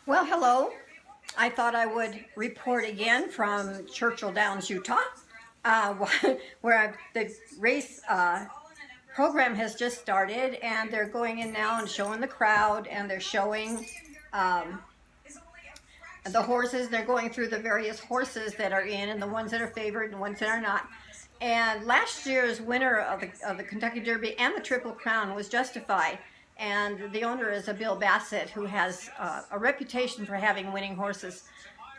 Well, hello. I thought I would report again from Churchill Downs, Utah, uh, where the race program has just started, and they're going in now and showing the crowd, and they're showing um, the horses. They're going through the various horses that are in, and the ones that are favored, and the ones that are not. And last year's winner of the Kentucky Derby and the Triple Crown was Justified. And the owner is a Bill Bassett, who has a reputation for having winning horses.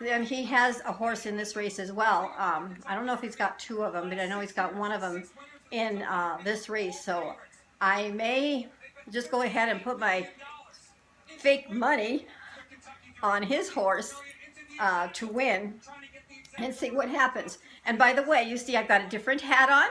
And he has a horse in this race as well. I don't know if he's got two of them, but I know he's got one of them in this race. So I may just go ahead and put my fake money on his horse to win and see what happens. And by the way, you see I've got a different hat on,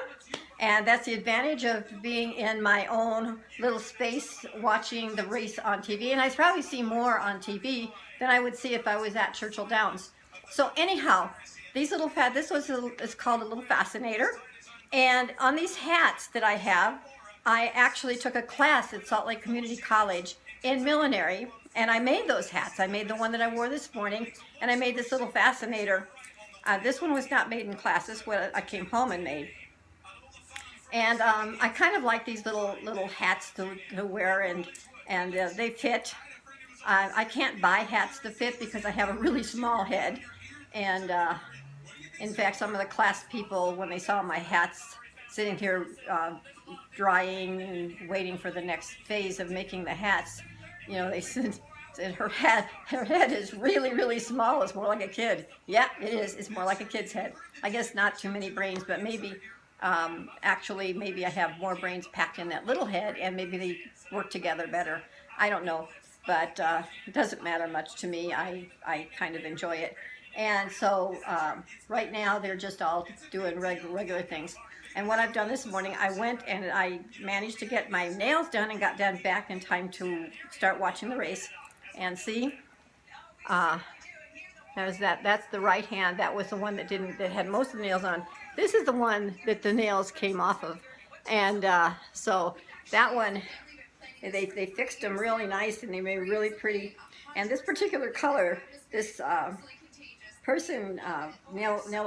and that's the advantage of being in my own little space watching the race on TV. And I probably see more on TV than I would see if I was at Churchill Downs. So anyhow, these little it's called a little fascinator. And on these hats that I have, I actually took a class at Salt Lake Community College in millinery, and I made those hats. I made the one that I wore this morning, and I made this little fascinator. This one was not made in class. This is what I came home and made. And I kind of like these little hats to wear, and they fit. I can't buy hats to fit because I have a really small head. And in fact, some of the class people, when they saw my hats sitting here drying and waiting for the next phase of making the hats, you know, they said her head is really small. It's more like a kid. Yeah, it is. It's more like a kid's head. I guess not too many brains, but maybe actually maybe I have more brains packed in that little head, and maybe they work together better. I don't know, but it doesn't matter much to me. I kind of enjoy it. And so right now they're just all doing regular things. And what I've done this morning, I went and I managed to get my nails done and got done back in time to start watching the race. And see, there's that's the right hand. That was the one that had most of the nails on. This is the one that the nails came off of. And so that one, they fixed them really nice, and they made really pretty. And this particular color, this nail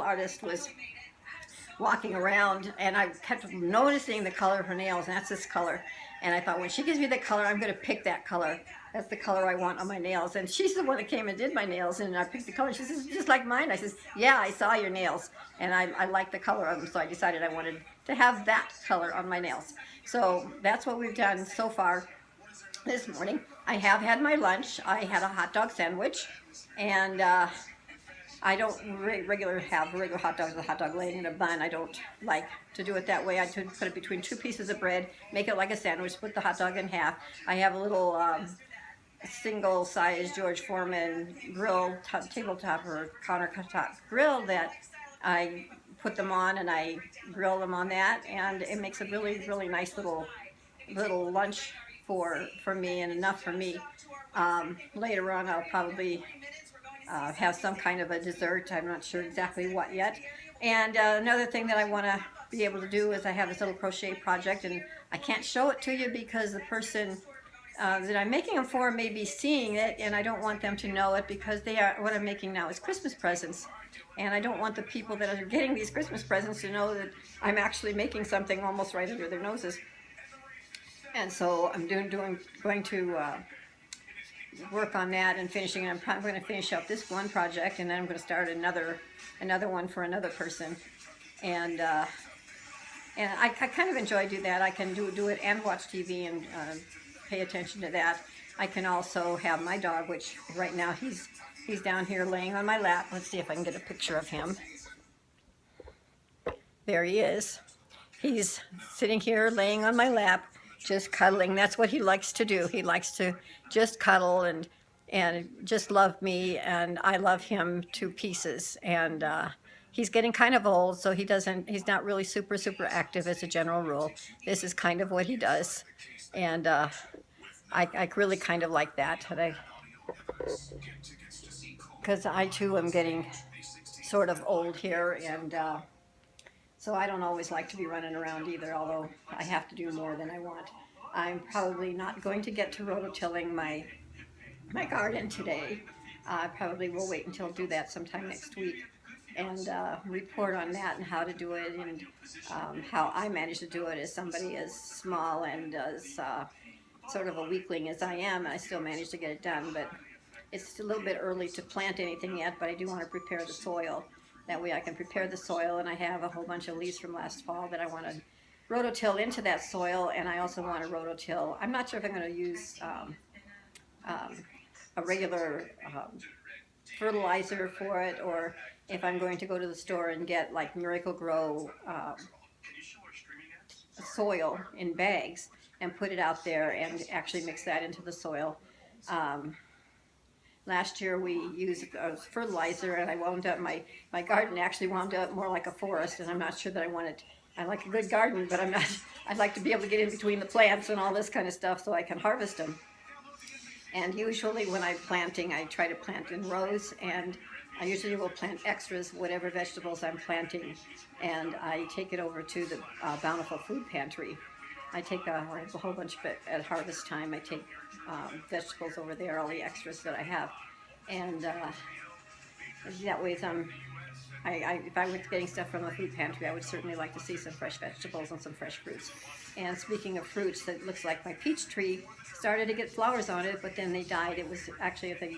artist was walking around, and I kept noticing the color of her nails, and that's this color. And I thought, when she gives me the color, I'm going to pick that color. That's the color I want on my nails. And she's the one that came and did my nails, and I picked the color. She says, just like mine. I says, yeah, I saw your nails, and I like the color of them, so I decided I wanted to have that color on my nails. So that's what we've done so far this morning. I have had my lunch. I had a hot dog sandwich, and I don't regular hot dogs with a hot dog laying in a bun. I don't like to do it that way. I put it between two pieces of bread, make it like a sandwich, split the hot dog in half. I have a little single-size George Foreman grill, tabletop or countertop grill that I put them on, and I grill them on that, and it makes a really nice little lunch for me, and enough for me. Later on, I'll probably have some kind of a dessert. I'm not sure exactly what yet. And another thing that I want to be able to do is I have this little crochet project, and I can't show it to you because the person that I'm making them for may be seeing it, and I don't want them to know it because what I'm making now is Christmas presents. And I don't want the people that are getting these Christmas presents to know that I'm actually making something almost right under their noses. And so I'm going to work on that and finishing it. I'm probably going to finish up this one project, and then I'm going to start another one for another person. And I kind of enjoy doing that. I can do it and watch TV and pay attention to that. I can also have my dog, which right now he's down here laying on my lap. Let's see if I can get a picture of him. There he is. He's sitting here laying on my lap, just cuddling. That's what he likes to do. He likes to just cuddle and just love me, and I love him to pieces. And he's getting kind of old, so he's not really super active as a general rule. This is kind of what he does, and I really kind of like that, because I too am getting sort of old here, and so I don't always like to be running around either, although I have to do more than I want. I'm probably not going to get to rototilling my garden today. I probably will wait until do that sometime next week and report on that and how to do it, and how I managed to do it as somebody as small and as sort of a weakling as I am. I still managed to get it done, but it's a little bit early to plant anything yet, but I do want to prepare the soil. That way I can prepare the soil, and I have a whole bunch of leaves from last fall that I want to rototill into that soil, and I also want to rototill. I'm not sure if I'm going to use a regular fertilizer for it, or if I'm going to go to the store and get like Miracle Grow soil in bags and put it out there and actually mix that into the soil. Last year we used fertilizer, and I wound up, my garden actually wound up more like a forest, and I'm not sure that I wanted, I like a good garden, but I'm not, I'd like to be able to get in between the plants and all this kind of stuff so I can harvest them. And usually when I'm planting, I try to plant in rows, and I usually will plant extras, whatever vegetables I'm planting, and I take it over to the Bountiful Food Pantry. I take a whole bunch of it at harvest time. I take vegetables over there, all the extras that I have, and that way, if I was getting stuff from the food pantry, I would certainly like to see some fresh vegetables and some fresh fruits. And speaking of fruits, it looks like my peach tree started to get flowers on it, but then they died. It was actually, if they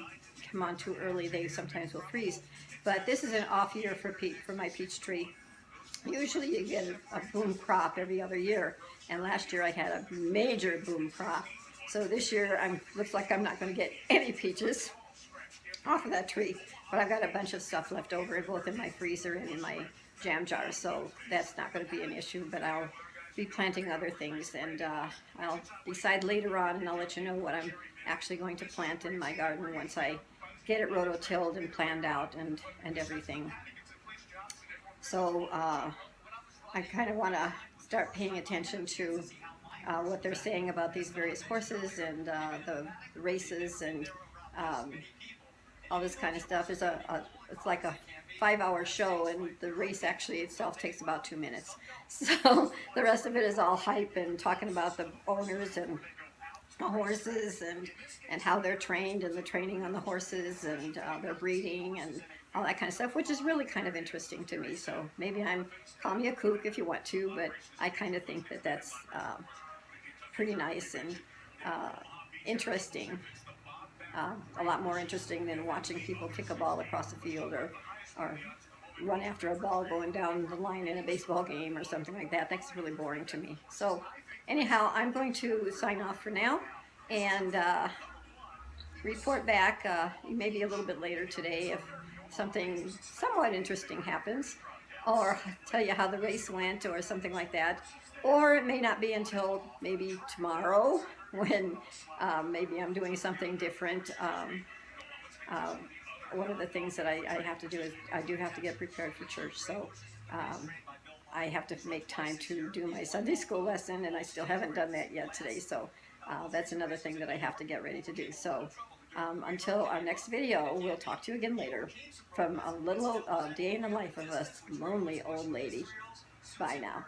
come on too early, they sometimes will freeze. But this is an off year for my peach tree. Usually you get a boom crop every other year, and last year I had a major boom crop. So this year looks like I'm not going to get any peaches off of that tree, but I've got a bunch of stuff left over, both in my freezer and in my jam jar, so that's not going to be an issue. But I'll be planting other things, and I'll decide later on, and I'll let you know what I'm actually going to plant in my garden once I get it rototilled and planned out and everything. So I kind of want to start paying attention to what they're saying about these various horses and the races and all this kind of stuff. It's like a 5-hour show, and the race actually itself takes about 2 minutes. So the rest of it is all hype and talking about the owners and the horses and how they're trained and the training on the horses and their breeding and all that kind of stuff, which is really kind of interesting to me. So maybe call me a kook if you want to, but I kind of think that that's pretty nice and interesting. A lot more interesting than watching people kick a ball across the field or run after a ball going down the line in a baseball game or something like that. That's really boring to me. So anyhow, I'm going to sign off for now and report back maybe a little bit later today if something somewhat interesting happens, or tell you how the race went or something like that. Or it may not be until maybe tomorrow when maybe I'm doing something different. One of the things that I have to do is I do have to get prepared for church, so I have to make time to do my Sunday school lesson, and I still haven't done that yet today, so that's another thing that I have to get ready to do. So until our next video, we'll talk to you again later from a little day in the life of a lonely old lady. Bye now.